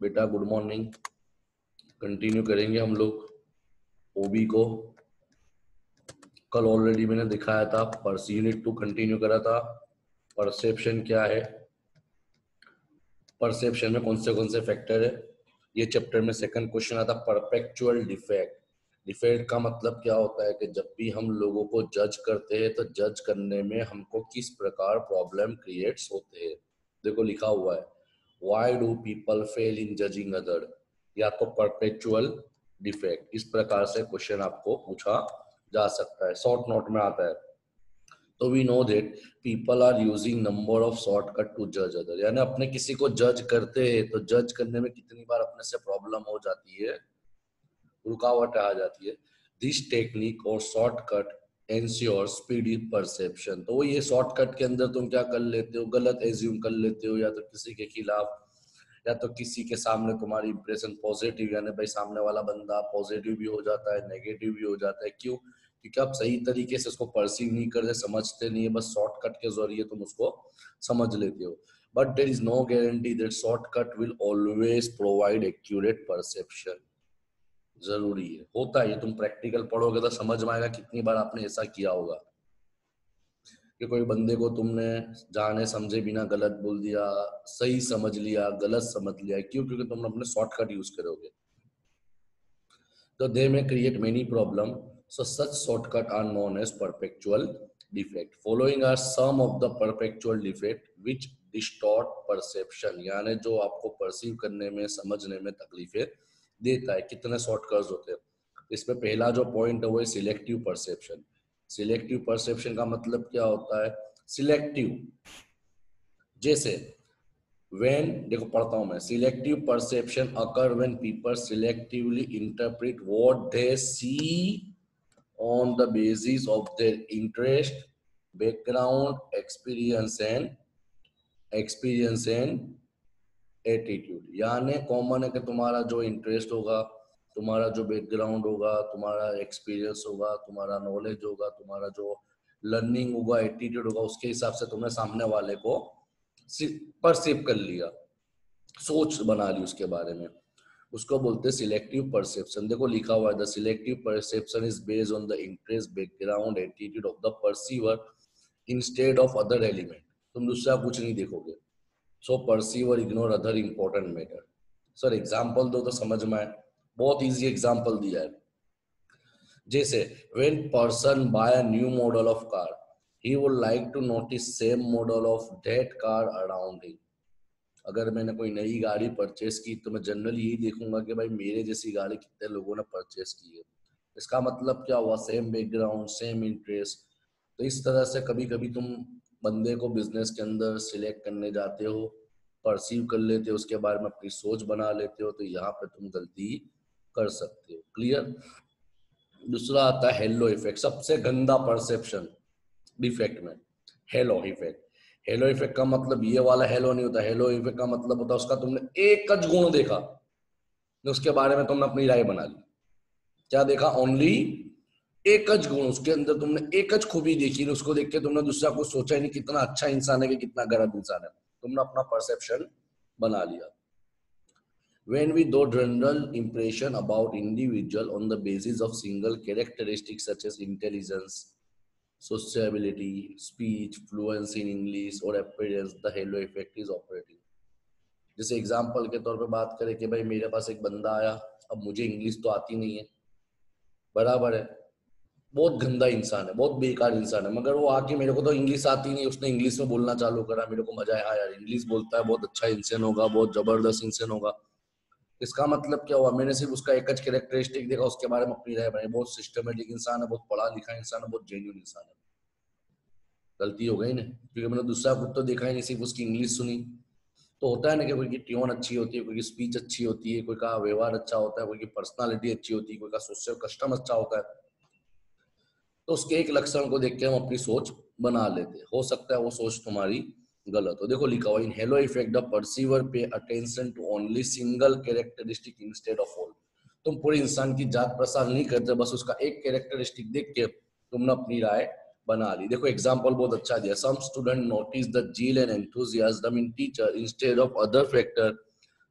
बेटा good morning. Continue करेंगे हम लोग ओबी को। कल ऑलरेडी मैंने दिखाया था, यूनिट 2 कंटिन्यू करा था। परसेप्शन क्या है, परसेप्शन में कौन से फैक्टर है, ये चैप्टर में सेकंड क्वेश्चन आता। Perpetual defect. डिफेक्ट का मतलब क्या होता है कि जब भी हम लोगों को जज करते हैं तो जज करने में हमको किस प्रकार प्रॉब्लम क्रिएट्स होते हैं। देखो लिखा हुआ है, why do people fail in judging other, या तो परपेचुअल डिफेक्ट। इस प्रकार से क्वेश्चन आपको पूछा जा सकता है, शॉर्ट नोट में आता है। तो we know that people are using number of shortcut to जज अदर, यानी अपने किसी को जज करते हैं तो जज करने में कितनी बार अपने से प्रॉब्लम हो जाती है, रुकावट आ जाती है। दिस टेक्निक और शॉर्टकट एंश्योर स्पीडी परसेप्शन। तो ये शॉर्टकट के अंदर तुम क्या कर लेते हो, गलत एज्यूम कर लेते हो, या तो किसी के खिलाफ, या तो किसी के सामने तुम्हारी इंप्रेशन पॉजिटिव, यानी भाई सामने वाला बंदा पॉजिटिव भी हो जाता है, नेगेटिव भी हो जाता है। क्यों? क्योंकि आप सही तरीके से उसको परसीव नहीं करते, समझते नहीं है, बस शॉर्टकट के जरिए तुम उसको समझ लेते हो। But there is no guarantee that shortcut will always provide accurate perception. जरूरी है, होता है, ये तुम प्रैक्टिकल पढ़ोगे तो समझ में आएगा कितनी बार आपने ऐसा किया होगा कि कोई बंदे को तुमने जाने समझे बिना गलत बोल दिया, सही समझ लिया, गलत समझ लिया। क्यों? क्योंकि तुम अपने शॉर्टकट यूज करोगे तो they may create many problem. So such shortcut are known as perpetual defect. Following are some of the perpetual defect which distort perception, यानी जो आपको परसीव करने में, समझने में तकलीफें देता है। कितने शॉर्टकट्स होते हैं इसमें? पहला जो पॉइंट है वो है सिलेक्टिव परसेप्शन। सिलेक्टिव परसेप्शन का मतलब क्या होता है? सिलेक्टिव, जैसे when, देखो पढ़ता हूं मैं, selective perception occur when people selectively interpret what they see on the basis of their interest, background, experience and attitude. यानी कॉमन है कि तुम्हारा जो इंटरेस्ट होगा, तुम्हारा जो बैकग्राउंड होगा, तुम्हारा एक्सपीरियंस होगा, तुम्हारा नॉलेज होगा, तुम्हारा जो लर्निंग होगा, एटीट्यूड होगा, उसके हिसाब से तुमने सामने वाले को परसीव कर लिया, सोच बना ली उसके बारे में। उसको बोलते हैं सिलेक्टिव परसेप्शन। देखो लिखा हुआ है, the selective perception is based on the interest, background, attitude of the perceiver instead of other element. तुम दूसरा कुछ नहीं देखोगे। So perceiver ignore other important matter. Sir example दो तो समझ में आए। बहुत इजी एग्जाम्पल दिया है, जैसे when person buy a new model of car, he would like to notice same model of that car around him। अगर मैंने कोई नई गाड़ी परचेस की तो मैं जनरली यही देखूंगा कि भाई मेरे जैसी गाड़ी कितने लोगों ने परचेस की है। इसका मतलब क्या हुआ? Same background, same interest. तो इस तरह से कभी कभी तुम बंदे को बिजनेस के अंदर सिलेक्ट करने जाते हो, परसीव कर लेते हो, उसके बारे में अपनी सोच बना लेते हो, तो यहाँ पे तुम गलती कर सकते हो। क्लियर? दूसरा आता है हेलो इफेक्ट, सबसे गंदा परसेप्शन डिफेक्ट में, हेलो इफेक्ट। हेलो इफेक्ट का मतलब ये वाला हेलो नहीं होता। हेलो इफेक्ट का मतलब होता है उसका तुमने एक गुण देखा, उसके बारे में तुमने अपनी राय बना ली। क्या देखा? ओनली एक गुण, उसके अंदर तुमने एक खूबी देखी, उसको देख के तुमने दूसरा कुछ सोचा ही नहीं, कितना अच्छा इंसान है कि कितना गलत इंसान है। तुमने अपना परसेप्शन बना लिया। When we draw general impression about individual on the basis of single characteristics such as intelligence, sociability, speech, fluency in English or appearance, the halo effect is operating। जैसे एग्जाम्पल के तौर पे बात करें कि भाई मेरे पास एक बंदा आया, अब मुझे इंग्लिश तो आती नहीं है, बराबर है, बहुत गंदा इंसान है, बहुत बेकार इंसान है, मगर वो आके मेरे को तो इंग्लिश आती नहीं, उसने इंग्लिश में बोलना चालू करा, मेरे को मजा आया, यार इंग्लिश बोलता है, बहुत अच्छा इंसान होगा, बहुत जबरदस्त इंसान होगा। इसका मतलब क्या हुआ? मैंने सिर्फ उसका एक कैरेक्टरिस्टिक देखा, उसके बारे में अपनी राय बनाई। बहुत सिस्टमेटिक इंसान है, बहुत पढ़ा लिखा इंसान है, बहुत जेन्युइन इंसान है। गलती हो गई ना, क्योंकि मैंने दूसरा कुछ तो देखा ही नहीं, सिर्फ उसकी इंग्लिश सुनी। तो होता है ना कि कोई की ट्यून अच्छी होती है, कोई की स्पीच अच्छी होती है, कोई का व्यवहार अच्छा होता है, कोई की पर्सनालिटी अच्छी होती है, कोई का सोशल कस्टम अच्छा होता है, तो उसके एक लक्षण को देख के हम अपनी सोच बना लेते हैं। हो सकता है वो सोच तुम्हारी गलत हो। देखो लिखा हुआ, in halo effect the perceiver pay attention to only single characteristic instead of all. तुम पूरे इंसान की जात प्रसार नहीं करते, बस उसका एक कैरेक्टरिस्टिक देख के तुमने अपनी राय बना ली। देखो एग्जांपल बहुत अच्छा दिया, some student notice the zeal and enthusiasm in teacher instead of other factor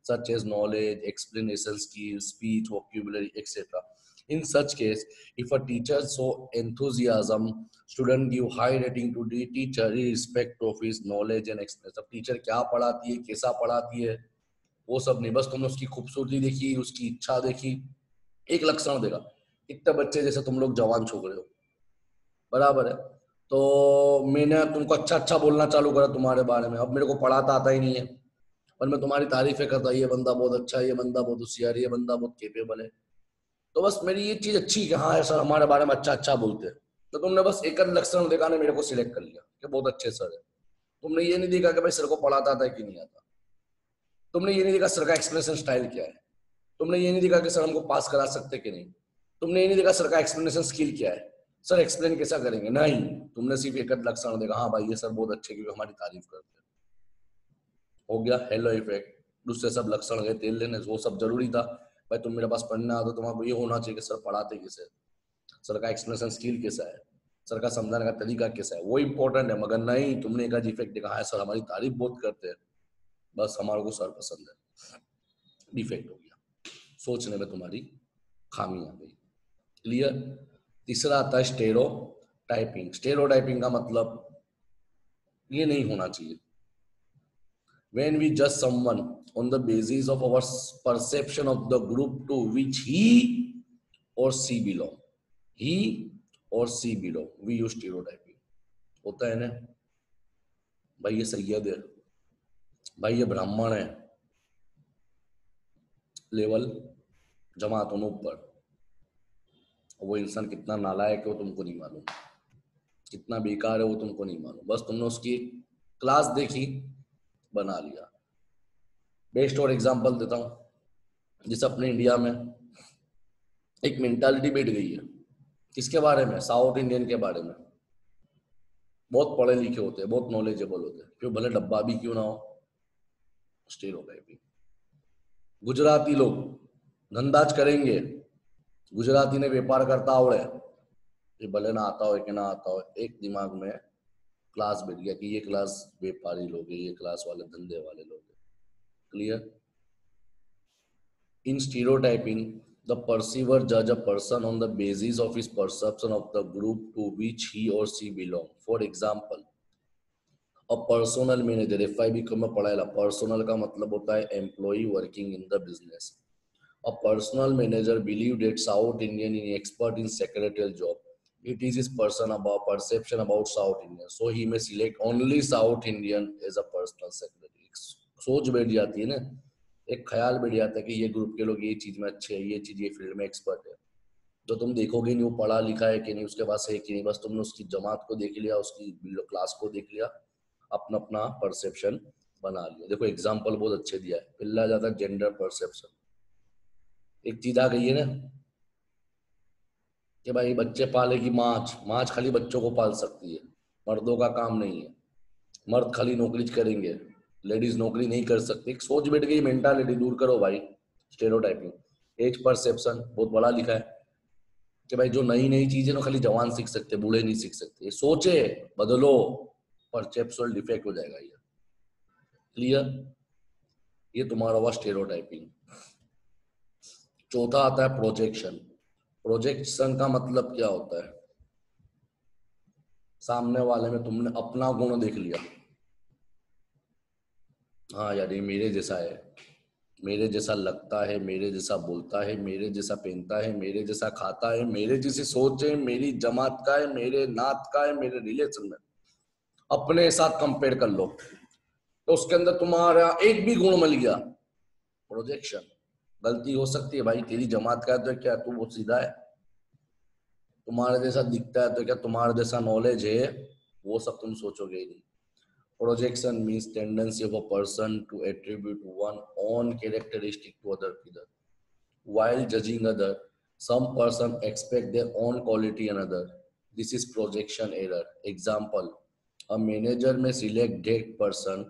such as knowledge, explanation skills, speech, vocabulary, etc. In such case, if a teacher show enthusiasm, student give high rating to the teacher irrespective of his knowledge and experience. अब teacher क्या पढ़ाती है, कैसा पढ़ाती है, वो सब नहीं, बस तुमने उसकी खूबसूरती देखी, उसकी इच्छा देखी, एक लक्षण देगा। इतने बच्चे जैसे तुम लोग जवान छोकरे हो, बराबर है, तो मैंने तुमको अच्छा अच्छा बोलना चालू करा तुम्हारे बारे में। अब मेरे को पढ़ाता आता ही नहीं है, पर मैं तुम्हारी तारीफें करता, ये बंदा बहुत अच्छा है, ये बंदा बहुत होशियार है, ये बंदा बहुत केपेबल है, तो बस मेरी ये चीज अच्छी कि हाँ सर हमारे बारे में अच्छा अच्छा बोलते हैं, तो तुमने बस एक लक्षण देखा ने मेरे को सिलेक्ट कर लिया कि बहुत अच्छे सर है। तुमने ये नहीं देखा कि भाई सर को पढ़ाता आता है कि नहीं आता, तुमने ये नहीं देखा सर का एक्सप्लेनेशन स्टाइल क्या है, तुमने ये नहीं देखा कि सर हमको पास करा सकते कि नहीं, तुमने ये नहीं देखा सर का एक्सप्लेनेशन स्किल क्या है, सर एक्सप्लेन कैसा करेंगे, नहीं, तुमने सिर्फ एक लक्षण देखा, हाँ भाई ये सर बहुत अच्छे क्योंकि हमारी तारीफ करते हैं। हो गया हेलो इफेक्ट। दूसरे सब लक्षण गए तेल लेने, वो सब जरूरी था, भाई तुम मेरे पास पढ़ना आता, तुम्हारा ये होना चाहिए कि सर पढ़ाते कैसे, सर का एक्सप्लेनेशन स्किल कैसा है, सर का समझाने का तरीका कैसा है, वो इंपॉर्टेंट है। मगर नहीं, तुमने एक डिफेक्ट देखा है सर हमारी तारीफ बहुत करते हैं, बस हमारे को सर पसंद है, डिफेक्ट हो गया, सोचने में तुम्हारी खामी आ गई। क्लियर। तीसरा आता है स्टेरियोटाइपिंग। स्टेरियोटाइपिंग का मतलब ये नहीं होना चाहिए। When we judge someone on the basis of our perception of the group to which he or she belong, he or she belong, we use stereotyping। होता है ना, भाई ये सैयद है, भाई ये ब्राह्मण है, लेवल जमातों ऊपर, वो इंसान कितना नालायक है वो तुमको नहीं मालूम, कितना बेकार है वो तुमको नहीं मालूम, बस तुमने उसकी क्लास देखी, बना लिया। बेस्ट और एग्जांपल देता हूँ, जिस अपने इंडिया में एक मेंटालिटी बैठ गई है, किसके बारे में, साउथ इंडियन के बारे में। बहुत पढ़े लिखे होते हैं, बहुत नॉलेजेबल होते हैं, क्यों भले डब्बा भी क्यों ना हो, स्टेरियोटाइपिंग। गुजराती लोग धंधाज करेंगे, गुजराती ने व्यापार करता आवड़े, ये भले ना आता हो कि ना आता हो, एक दिमाग में क्लास बैठ गया कि ये क्लास व्यापारी लोग है, ये क्लास वाले धंधे वाले लोग है। Clear. In stereotyping, the perceiver judge a person on the basis of his perception of the group to which he or she belong. For example, a personal manager, FIB को मैं पढ़ाया, personal का मतलब होता है employee working in the business. A personal manager believed that South Indian is expert in secretarial job. It is his perception about South Indian, so he may select only South Indian as a personal secretary. सोच बैठ जाती है ना, एक ख्याल बैठ जाता है कि ये ग्रुप के लोग ये चीज में अच्छे हैं, ये चीज ये फील्ड में एक्सपर्ट है, जो तुम देखोगे नहीं वो पढ़ा लिखा है कि नहीं, उसके पास है कि नहीं, बस तुमने उसकी जमात को देख लिया, उसकी क्लास को देख लिया, अपना अपना परसेप्शन बना लिया। देखो एग्जाम्पल बहुत अच्छे दिया है, पहला जाता है जेंडर परसेप्शन। एक चीज आ गई है ना कि भाई बच्चे पालेगी माछ, माछ खाली बच्चों को पाल सकती है, मर्दों का काम नहीं है, मर्द खाली नौकरी करेंगे, लेडीज नौकरी नहीं कर सकती। एक सोच बैठ गई, मेंटालिटी दूर करो भाई, स्टेरियोटाइपिंग। एज परसेप्शन बहुत बड़ा लिखा है कि भाई जो नई नई चीजें ना खाली जवान सीख सकते, बूढ़े नहीं सीख सकते, ये सोचे बदलो, परसेप्शुअल डिफेक्ट हो जाएगा ये। क्लियर। ये तुम्हारा हुआ स्टेरियोटाइपिंग। चौथा आता है प्रोजेक्शन। प्रोजेक्शन का मतलब क्या होता है, सामने वाले में तुमने अपना गुण देख लिया, हाँ यार ये मेरे जैसा है, मेरे जैसा लगता है, मेरे जैसा बोलता है, मेरे जैसा पहनता है, मेरे जैसा खाता है, मेरे जैसी सोच है, मेरी जमात का है, मेरे नात का है, मेरे रिलेशन में, अपने साथ कंपेयर कर लो, तो उसके अंदर तुम्हारा एक भी गुण मिल गया, प्रोजेक्शन। गलती हो सकती है भाई, तेरी जमात का है तो क्या तू वो सीधा है, तुम्हारे जैसा दिखता है तो क्या तुम्हारे जैसा नॉलेज है, वो सब तुम सोचोगे ही नहीं। Projection means tendency of a person to attribute one own characteristic to other people. While judging other, some person expect their own quality in other. This is projection error. Example: a manager may select that person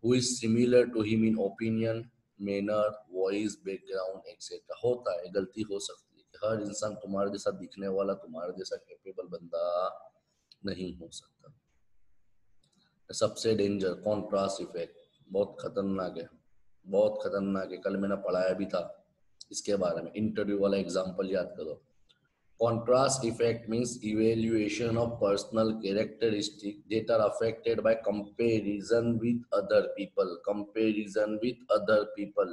who is similar to him in opinion, manner, voice, background, etc. होता है, गलती हो सकती है, हर इंसान तुम्हारे जैसा दिखने वाला, तुम्हारे जैसा कैपेबल बंदा नहीं हो सकता। सबसे डेंजर कॉन्ट्रास्ट इफेक्ट, बहुत खतरनाक है, बहुत खतरनाक है, कल मैंने पढ़ाया भी था इसके बारे में। इंटरव्यू वाला एग्जांपल याद करो। Contrast effect means evaluation of personal characteristics that are affected by comparison with other people. Comparison with other people,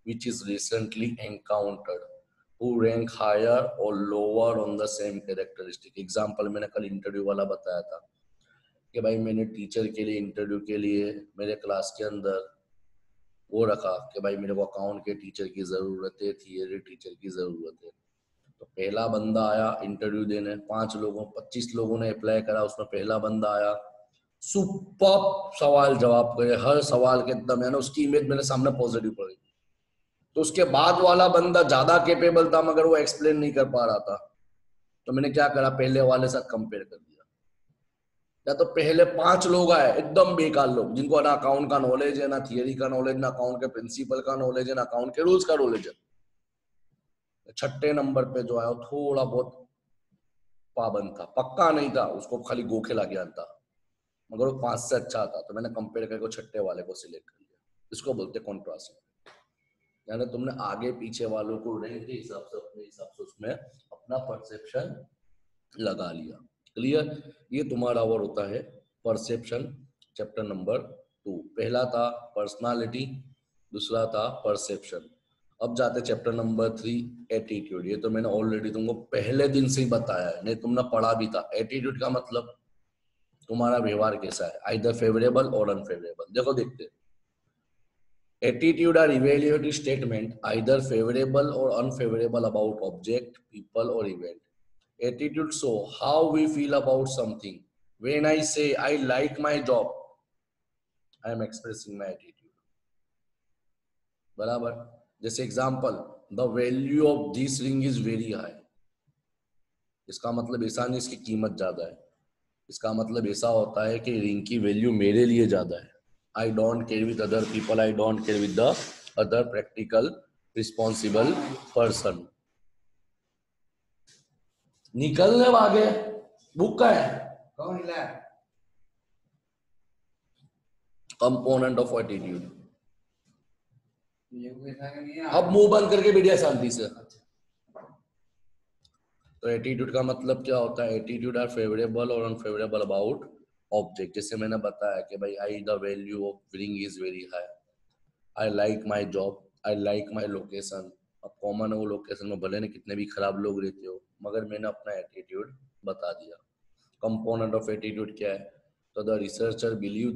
which is recently encountered, who rank higher or lower on the same characteristic. Example मैंने कल interview वाला बताया था कि भाई मैंने teacher के लिए इंटरव्यू के लिए मेरे क्लास के अंदर वो रखा कि भाई मेरे को अकाउंट के टीचर की जरूरत है, थियरी टीचर की जरूरत है। तो पहला बंदा आया इंटरव्यू देने, 25 लोगों ने अप्लाई करा, उसमें पहला बंदा आया, सुपर सवाल जवाब करे, हर सवाल के एकदम, है ना, उसकी इमेज मेरे सामने पॉजिटिव पड़ी। तो उसके बाद वाला बंदा ज्यादा कैपेबल था मगर वो एक्सप्लेन नहीं कर पा रहा था, तो मैंने क्या करा, पहले वाले साथ कंपेयर कर दिया। या तो पहले 5 लोग आए एकदम बेकार लोग, जिनको ना अकाउंट का नॉलेज है, ना थियरी का नॉलेज, ना अकाउंट के प्रिंसिपल का नॉलेज है, ना अकाउंट के रूल्स का नॉलेज है। छठे नंबर पे जो आया थोड़ा बहुत पाबंद था, पक्का नहीं था, उसको खाली गो खेला ज्ञान था, मगर वो 5 से अच्छा था, तो मैंने कंपेयर करके छठे वाले को सिलेक्ट कर लिया। इसको बोलते कॉन्ट्रास्ट, यानी तुमने आगे पीछे वालों को रैंक के हिसाब से अपने हिसाब से उसमें अपना परसेप्शन लगा लिया। क्लियर? ये तुम्हारा और होता है परसेप्शन, चैप्टर नंबर 2। पहला था पर्सनालिटी, दूसरा था परसेप्शन। अब जाते चैप्टर नंबर 3, एटीट्यूड। ये तो मैंने ऑलरेडी तुमको पहले दिन से ही बताया है, नहीं तुमने पढ़ा भी था। एटीट्यूड का मतलब तुम्हारा व्यवहार कैसा है, आइदर फेवरेबल और अनफेवरेबल। देखो देखते, attitude are evaluative statement either favourable और अनफेवरेबल अबाउट ऑब्जेक्ट, पीपल और event. Attitude show how we feel about something. When I say I like my job, I am expressing my attitude. बराबर? जैसे example, the value of this ring is very high. इसका मतलब ऐसा नहीं इसकी कीमत ज्यादा है, इसका मतलब ऐसा होता है कि रिंग की वैल्यू मेरे लिए ज्यादा है। I don't care with other people, I don't care with the other practical responsible person. निकलने आगे बुक का है कौन हिला? Component of attitude. अब मुंह बंद करके बैठिए शांति से। तो एटीट्यूड का मतलब क्या होता है? एटीट्यूड आर फेवरेबल और अनफेवरेबल अबाउट ऑब्जेक्ट। जैसे मैंने बताया कि भाई I the value of ring is very high, I like my job, I like my location. अब कॉमन है वो लोकेशन में भले ना कितने भी खराब लोग रहते हो, मगर मैंने अपना एटीट्यूड बता दिया। कंपोनेंट ऑफ एटीट्यूड क्या है? तो the researcher believe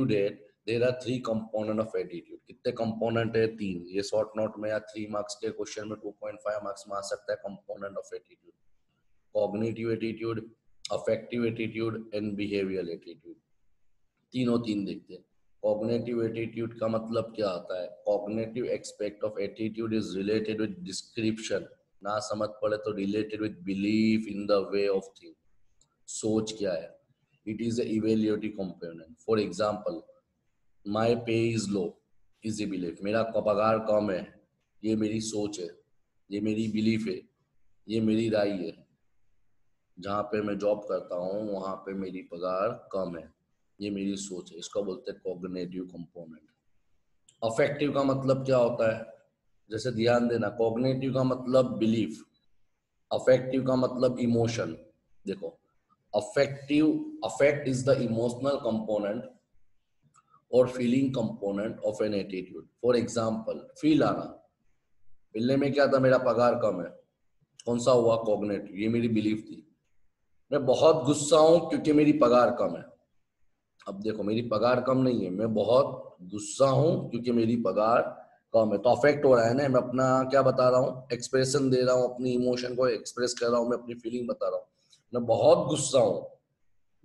that there are 3 component of attitude. कितने कंपोनेंट है? 3। ये शॉर्ट नोट में या 3 मार्क्स के क्वेश्चन में 2.5 मार्क्स में आ सकता है। Component of attitude, cognitive attitude, affective attitude and behavioural attitude. तीनों 3 देखते हैं। कॉग्निटिव एटीट्यूड का मतलब क्या होता है? Cognitive aspect of attitude is related with description, ना समझ पड़े तो related with belief in the way of thing. सोच क्या है? It is evaluative component. For example, my pay is low is a belief, मेरा पगार कम है, ये मेरी सोच है, ये मेरी बिलीफ है, ये मेरी राय है। जहाँ पे मैं जॉब करता हूँ वहां पे मेरी पगार कम है, ये मेरी सोच है। इसको बोलते हैं कॉग्निटिव कंपोनेंट। अफेक्टिव का मतलब क्या होता है? जैसे ध्यान देना, कॉग्निटिव का मतलब बिलीफ, अफेक्टिव का मतलब इमोशन। देखो, affect is the emotional component और feeling component of an attitude. For example, feel आना, मिलने में क्या था? मेरा पगार कम है। कौन सा हुआ? कॉग्निटिव, ये मेरी बिलीफ थी। मैं बहुत गुस्सा हूं क्योंकि मेरी पगार कम है। अब देखो, मेरी पगार कम नहीं है, मैं बहुत गुस्सा हूं क्योंकि मेरी पगार कम है, तो अफेक्ट हो रहा है ना। मैं अपना क्या बता रहा हूँ? एक्सप्रेशन दे रहा हूँ, अपनी इमोशन को एक्सप्रेस कर रहा हूँ, मैं अपनी फीलिंग बता रहा हूँ। मैं बहुत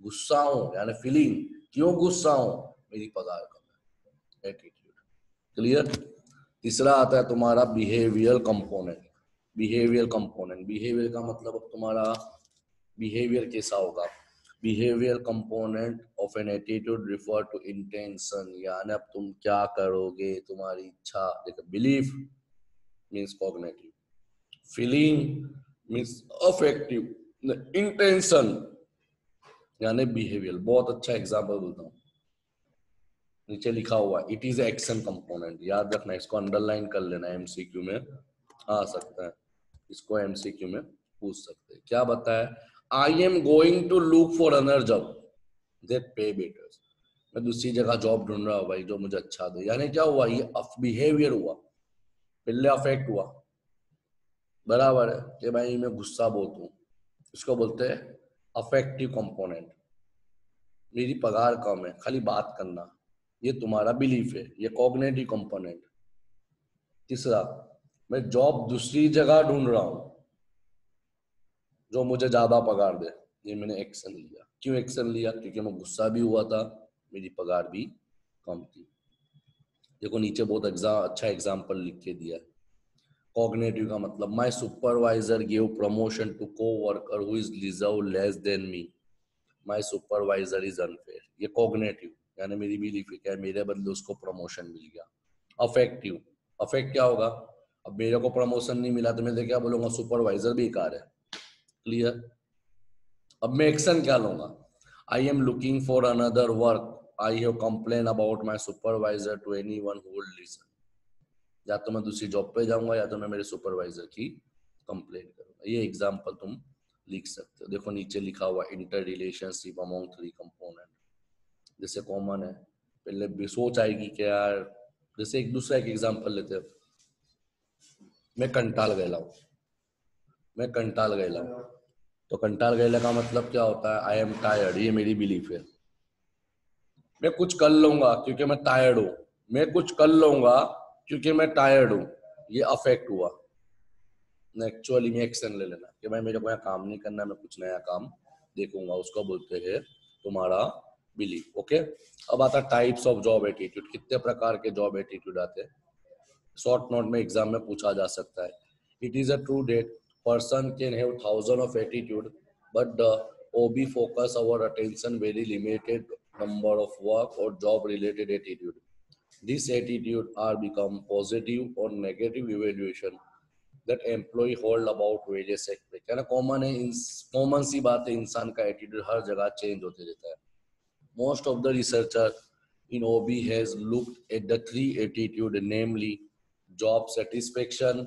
गुस्सा हूँ यानी फीलिंग। क्यों गुस्सा हूँ? मेरी पगार कम है। एटीट्यूड। क्लियर? तीसरा आता है तुम्हारा बिहेवियर कंपोनेंट। बिहेवियर का मतलब अब तुम्हारा बिहेवियर कैसा होगा? Behaviour component of an attitude refer to intention, यानी अब तुम क्या करोगे, तुम्हारी इच्छा। देखो, belief means cognitive, feeling means affective, intention यानी बिहेवियर। बहुत अच्छा एग्जांपल बोलता हूँ, नीचे लिखा हुआ इट इज एक्शन कंपोनेंट, याद रखना, इसको अंडरलाइन कर लेना, एमसीक्यू में आ सकता है, इसको एमसीक्यू में पूछ सकते हैं। क्या बताया, I am going to look for another job that pay better, मैं दूसरी जगह जॉब ढूंढ रहा हूँ भाई जो मुझे अच्छा दे। यानी क्या हुआ, ये बिहेवियर हुआ, पहले अफेक्ट हुआ, बराबर है कि भाई मैं गुस्सा बहुत हूँ, इसको बोलते हैं अफेक्टिव कंपोनेंट। मेरी पगार कम है, खाली बात करना, ये तुम्हारा बिलीफ है, ये कॉग्निटिव कंपोनेंट। तीसरा, मैं जॉब दूसरी जगह ढूंढ रहा हूँ जो मुझे ज्यादा पगार दे, ये मैंने एक्शन लिया। क्यों एक्शन लिया, क्योंकि मैं गुस्सा भी हुआ था, मेरी पगार भी कम थी। देखो नीचे बहुत अच्छा एग्जाम्पल लिख के दिया है। कॉग्निटिव का मतलब, my supervisor give promotion to coworker who is deserve less than me, my supervisor is unfair. ये कॉग्निटिव, यानी मेरी बिलीफ है क्या, मेरे बदले उसको प्रमोशन मिल गया। अफेक्टिव, अफेक्ट क्या होगा, अब मेरे को प्रमोशन नहीं मिला तो मैं क्या बोलूंगा, सुपरवाइजर बेकार है। क्लियर। अब मैं एक्शन क्या लूंगा, I am looking for another work, I have complain about my supervisor to anyone who will listen. या तो मैं दूसरी जॉब पे जाऊंगा या तो मैं मेरे सुपरवाइजर की कंप्लेन करूंगा। ये एग्जांपल तुम लिख सकते हो। देखो नीचे लिखा हुआ inter relationship among three component, जैसे कॉमन है, पहले भी सोच आएगी कि यार, जैसे एक दूसरा एक एग्जांपल लेते हैं, मैं कंटाल गया हूँ, मैं कंटाल गया हूँ, तो कंटाल गया का मतलब क्या होता है, आई एम टायर्ड, ये मेरी बिलीफ है। मैं कुछ कर लूंगा क्योंकि मैं टायर्ड हूँ, मैं कुछ कर लूंगा क्योंकि मैं टायर्ड हूँ, ये अफेक्ट हुआ। एक्चुअली में एक्शन ले लेना कि भाई मेरे को यहाँ काम नहीं करना, मैं कुछ नया काम देखूंगा, उसको बोलते हैं तुम्हारा बिलीफ। ओके, अब आता टाइप्स ऑफ जॉब एटीट्यूड, कितने प्रकार के जॉब एटीट्यूड आते हैं, शॉर्ट नोट में एग्जाम में पूछा जा सकता है। It is a true that person can have thousand of attitude but the OB focus our attention very limited number of work और job related attitude, this attitude are become positive और negative evaluation that employee hold about various aspects। है ना, common है, common सी बात है, इंसान का attitude हर जगह चेंज होते रहता है। Most of the researcher in OB has looked at the three attitude, namely job satisfaction,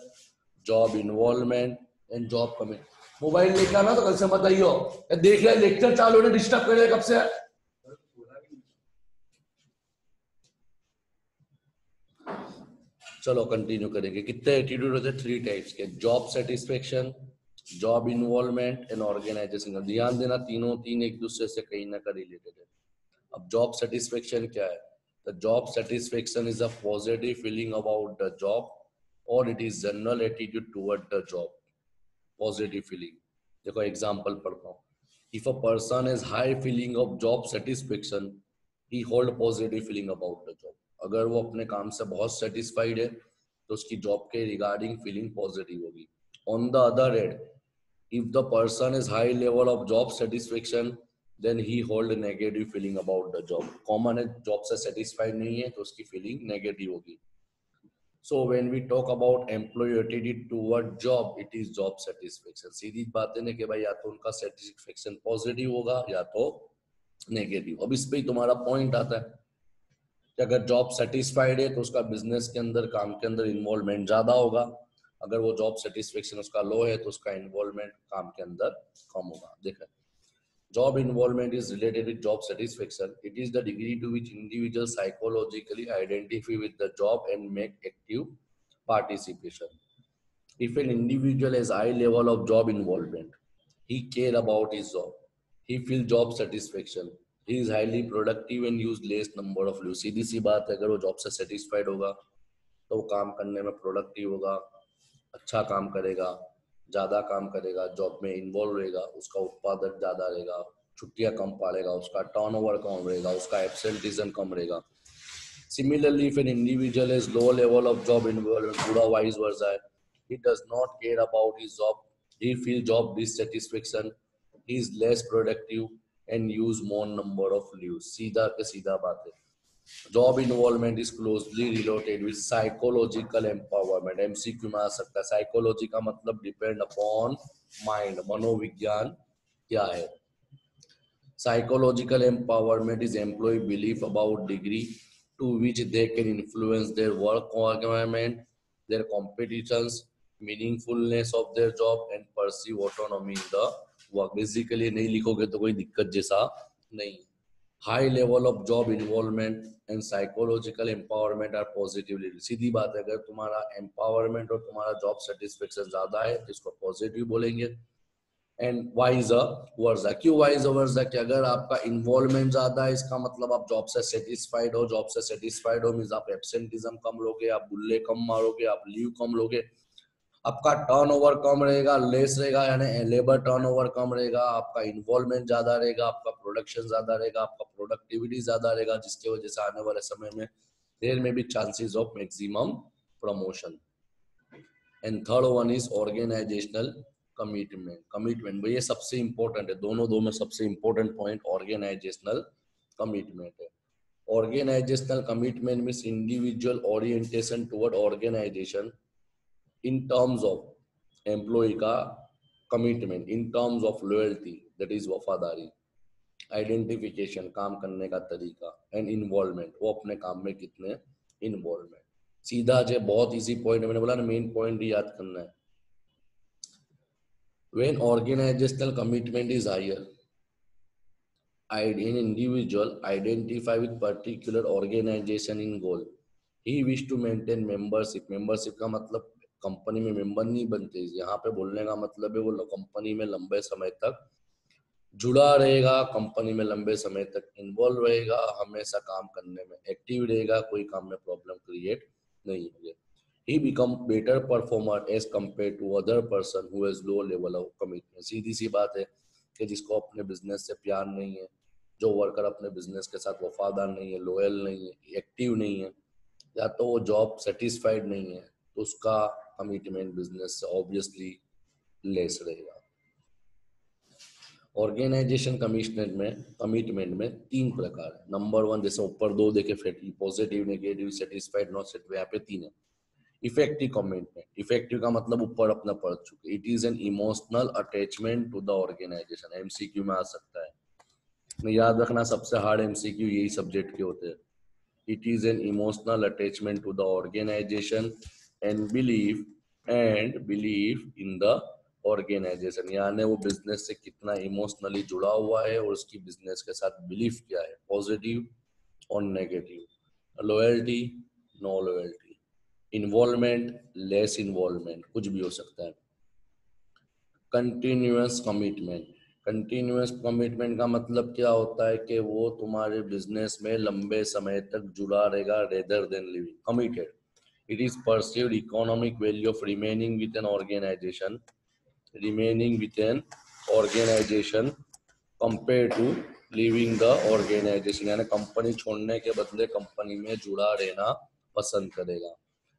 job involvement and job commit। Mobile लेके आना तो कल से मत आइयो, देख ले लेक्चर चालू है, डिस्टर्ब कर रहे कब से। चलो कंटिन्यू करेंगे। कितने एटीट्यूड होते हैं, थ्री टाइप्स के, job satisfaction, job involvement and organization. ध्यान देना, तीनों तीन एक दूसरे से कहीं ना कहीं रिलेटेड है। अब जॉब सेटिस्फेक्शन क्या है, the job satisfaction is a positive feeling about the job और it is general attitude toward the job. Positive feeling, देखो एग्जांपल पढ़ता हूँ। If a person is high feeling of job satisfaction he hold positive feeling about the job. अगर वो अपने काम से बहुत सेटिस्फाइड है तो उसकी जॉब के रिगार्डिंग फीलिंग पॉजिटिव होगी। On the other hand, if the person is high level of job satisfaction then he hold negative feeling about the job. Common है, जॉब से सेटिस्फाइड नहीं है तो उसकी फीलिंग नेगेटिव होगी। So when we talk about employee attitude toward job, it is job satisfaction। सीधी बात है ना कि भाई या तो उनका सेटिस्फेक्शन पॉजिटिव होगा या तो नेगेटिव। अब इस पे ही तुम्हारा पॉइंट आता है कि अगर जॉब सेटिस्फाइड है तो उसका बिजनेस के अंदर, काम के अंदर इन्वॉल्वमेंट ज्यादा होगा। अगर वो जॉब सेटिस्फेक्शन उसका लो है तो उसका इन्वॉल्वमेंट काम के अंदर कम होगा। देखा, job involvement is related with job satisfaction। It is the degree to which individuals psychologically identify with the job and make active participation। If an individual has high level of job involvement, he care about his job, he feel job satisfaction, he is highly productive and use less number of leave। सीधी सी बात है, अगर वो job से satisfied होगा तो वो काम करने में प्रोडक्टिव होगा, अच्छा काम करेगा, ज्यादा काम करेगा, जॉब में इन्वॉल्व रहेगा, उसका उत्पादक ज्यादा रहेगा, छुट्टियां कम पालेगा, उसका टर्नओवर कम रहेगा, उसका एब्सेंटिज्म कम रहेगा। Similarly, if an individual has low level of job involvement, पूरा vice versa है, he does not care about his job, he feel job dissatisfaction, he is less productive and use more number of leaves। सीधा के सीधा बात है, job involvement is closely related with psychological empowerment. MCQ में आ सकता है। साइकोलॉजी का मतलब डिपेंड अपॉन माइंड, मनोविज्ञान क्या है। Psychological empowerment is employee belief about degree to which they can influence their work environment, their competitions, meaningfulness of their job and perceive autonomy in the work. Basically नहीं लिखोगे तो कोई दिक्कत जैसा नहीं. High level of job involvement and psychological empowerment are positively. सीधी बात है, अगर तुम्हारा empowerment और तुम्हारा job satisfaction ज्यादा है तो इसको positive बोलेंगे. एंड वाइज वर्सा. क्यों वाइज वर्सा? कि अगर आपका इन्वॉल्वमेंट ज्यादा है इसका मतलब आप जॉब से सेटिस्फाइड हो. जॉब से सेटिस्फाइड हो मींस आप एब्सेंटिज्म कम लोगे, आप बुल्ले कम मारोगे, आप लीव कम लोगे, आपका टर्नओवर कम रहेगा, लेस रहेगा, यानी लेबर टर्नओवर कम रहेगा, आपका इन्वॉल्वमेंट ज्यादा रहेगा, आपका प्रोडक्शन ज्यादा रहेगा, आपका प्रोडक्टिविटी ज्यादा रहेगा, जिसकी वजह से आने वाले समय में there may be chances of maximum promotion. And third one is organisational commitment. Commitment भाई ये सबसे इंपॉर्टेंट है, दोनों दो में सबसे इंपॉर्टेंट पॉइंट ऑर्गेनाइजेशनल कमिटमेंट है. Organisational commitment means individual orientation toward organisation in terms of employ का commitment, in terms of loyalty that is वफादारी, आइडेंटिफिकेशन काम करने का तरीका, एंड इन्वॉल्वमेंट वो अपने काम में कितने इन्वॉल्वमेंट. सीधा जो बहुत इजी पॉइंट है, मैंने बोला ना मेन पॉइंट ही याद करना है. When organizational commitment is higher, an individual identify with particular organization in goal. He wish to maintain membership. Membership का मतलब कंपनी में मेंबर नहीं बनते, यहाँ पे बोलने का मतलब है वो कंपनी में लंबे समय तक जुड़ा रहेगा, कंपनी में लंबे समय तक इन्वॉल्व रहेगा, हमेशा काम करने में एक्टिव रहेगा, कोई काम में प्रॉब्लम क्रिएट नहीं होगी. He become better performer as compared to other person who has low level of commitment. सीधी सी बात है कि जिसको अपने बिजनेस से प्यार नहीं है, जो वर्कर अपने बिजनेस के साथ वफादार नहीं है, लॉयल नहीं है, एक्टिव नहीं है, या तो वो जॉब सेटिस्फाइड नहीं है, तो उसका कमिटमेंट बिजनेस से ऑब्वियसली लेस रहेगा. ऑर्गेनाइजेशन कमिटमेंट में 3 प्रकार है. नंबर 1 जैसे ऊपर 2 देखे, positive, negative, satisfied, not satisfied, यहाँ पे 3 है. Effective commitment. इफेक्टिव का मतलब ऊपर अपना पढ़ चुके. It is an emotional attachment to the organization. MCQ में आ सकता है, मैं याद रखना सबसे हार्ड एमसीक्यू यही सब्जेक्ट के होते हैं. It is an emotional attachment to the organization and believe in the organization. यानी वो बिजनेस से कितना इमोशनली जुड़ा हुआ है और उसकी बिजनेस के साथ बिलीव क्या है, पॉजिटिव और negative. Loyalty, no loyalty, involvement, less involvement, कुछ भी हो सकता है. Continuous commitment. कंटिन्यूअस कमिटमेंट का मतलब क्या होता है कि वो तुम्हारे बिजनेस में लंबे समय तक जुड़ा रहेगा, rather than living committed. It is perceived economic value of remaining with an organization compare to living the organization. यानी कंपनी छोड़ने के बदले कंपनी में जुड़ा रहना पसंद करेगा.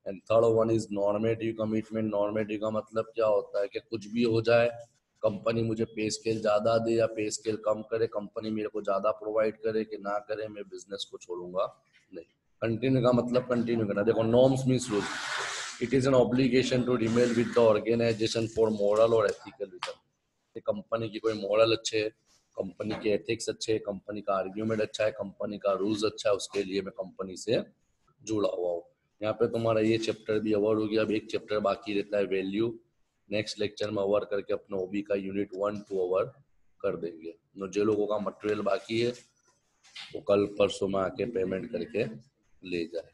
And third one is normative commitment. Normative का मतलब क्या होता है कि कुछ भी हो जाए, कंपनी मुझे पे स्केल ज्यादा दे या पे स्केल कम करे, कंपनी मेरे को ज्यादा प्रोवाइड करे कि ना करे, मैं बिजनेस को छोड़ूंगा नहीं. कंटिन्यू का मतलब कंटिन्यू करना. देखो norms means rule. It is an obligation to remain with the organization for moral और एथिकल रीजन. कंपनी की कोई मॉरल अच्छे है, कंपनी के एथिक्स अच्छे है, कंपनी का आर्ग्यूमेंट अच्छा है, कंपनी का रूल्स अच्छा है, उसके लिए मैं कंपनी से जुड़ा हुआ हूँ. यहाँ पे तुम्हारा ये चैप्टर भी अवर हो गया. अब एक चैप्टर बाकी रहता है वैल्यू. नेक्स्ट लेक्चर में अवर करके अपने ओबी का यूनिट 1 2 अवर कर देंगे. तो जो लोगों का मटेरियल बाकी है वो कल परसों में आके पेमेंट करके ले जाए.